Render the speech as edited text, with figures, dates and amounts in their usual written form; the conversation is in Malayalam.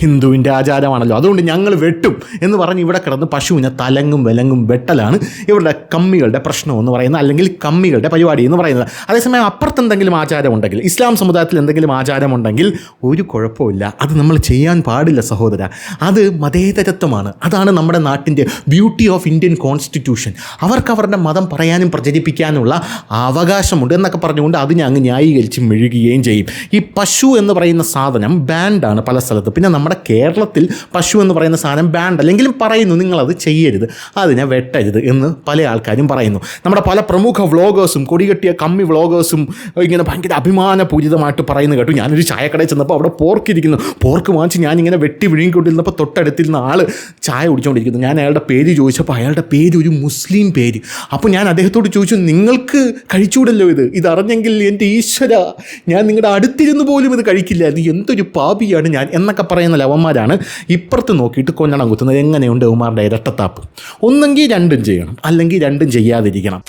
ഹിന്ദുവിൻ്റെ ആചാരമാണല്ലോ, അതുകൊണ്ട് ഞങ്ങൾ വെട്ടും എന്ന് പറഞ്ഞ് ഇവിടെ കിടന്ന് പശുവിനെ തലങ്ങും വിലങ്ങും വെട്ടലാണ് ഇവരുടെ കമ്മികളുടെ പ്രശ്നം എന്ന് പറയുന്നത്, അല്ലെങ്കിൽ കമ്മികളുടെ പരിപാടി എന്ന് പറയുന്നത്. അതേസമയം അപ്പുറത്ത് എന്തെങ്കിലും ആചാരമുണ്ടെങ്കിൽ, ഇസ്ലാം സമുദായത്തിൽ എന്തെങ്കിലും ആചാരമുണ്ടെങ്കിൽ ഒരു കുഴപ്പമില്ല, അത് നമ്മൾ ചെയ്യാൻ പാടില്ല സഹോദര. അത് മതേതരത്വമാണ്. അതാണ് നമ്മുടെ നാട്ടിൻ്റെ ബ്യൂട്ടി ഓഫ് ഇന്ത്യൻ കോൺസ്റ്റിറ്റ്യൂഷൻ. അവർക്ക് അവരുടെ മതം പറയാനും പ്രചരിപ്പിക്കാനുള്ള അവകാശമുണ്ട് എന്നൊക്കെ പറഞ്ഞുകൊണ്ട് അതിനെ അങ്ങ് ന്യായീകരിച്ച് മെഴുകുകയും ചെയ്യും. ഈ പശു എന്ന് പറയുന്ന സാധനം ബാൻഡാണ് പല സ്ഥലത്ത്. പിന്നെ നമ്മുടെ കേരളത്തിൽ പശു എന്ന് പറയുന്ന സാധനം ബാൻഡ് അല്ലെങ്കിലും പറയുന്നു നിങ്ങളത് ചെയ്യരുത്, അതിനെ വെട്ടരുത് എന്ന് പല ആൾക്കാരും പറയുന്നു. നമ്മുടെ പല പ്രമുഖ വ്ളോഗേഴ്സും കൊടികെട്ടിയ കമ്മി വ്ളോഗേഴ്സും ഇങ്ങനെ ഭയങ്കര അഭിമാനപൂരിതമായിട്ട് പറയുന്നത് കേട്ടു. ഞാനൊരു ചായക്കടയിൽ ചെന്നപ്പോൾ അവിടെ പോർക്കിരിക്കുന്നു, പോർക്ക് വാങ്ങിച്ച് ഞാനിങ്ങനെ വെട്ടി വിഴുങ്ങിക്കൊണ്ടിരുന്നപ്പോൾ തൊട്ടടുത്തിരുന്ന ആൾ ചായ കുടിച്ചുകൊണ്ടിരിക്കുന്നു. ഞാൻ അയാളുടെ പേര് ചോദിച്ചപ്പോൾ അയാളുടെ പേര് ഒരു മുസ്ലിം പേര്. അപ്പോൾ ഞാൻ അദ്ദേഹത്തോട് ചോദിച്ചു, നിങ്ങൾക്ക് കഴിച്ചുകൂടല്ലോ ഇതറിഞ്ഞെങ്കിൽ എൻ്റെ ഈശ്വര, ഞാൻ നിങ്ങളുടെ അടുത്തിരുന്ന് പോലും ഇത് കഴിക്കില്ല, ഇത് എന്തൊരു പാപിയാണ് ഞാൻ എന്നൊക്കെ പറയുന്ന ലവന്മാരാണ് ഇപ്പുറത്ത് നോക്കിയിട്ട് കൊഞ്ഞണം കുത്തുന്നത്. എങ്ങനെയുണ്ട് ഉമാരുടെ ഇരട്ടത്താപ്പ്? ഒന്നെങ്കിൽ രണ്ടും ചെയ്യണം, അല്ലെങ്കിൽ രണ്ടും ചെയ്യാതിരിക്കണം.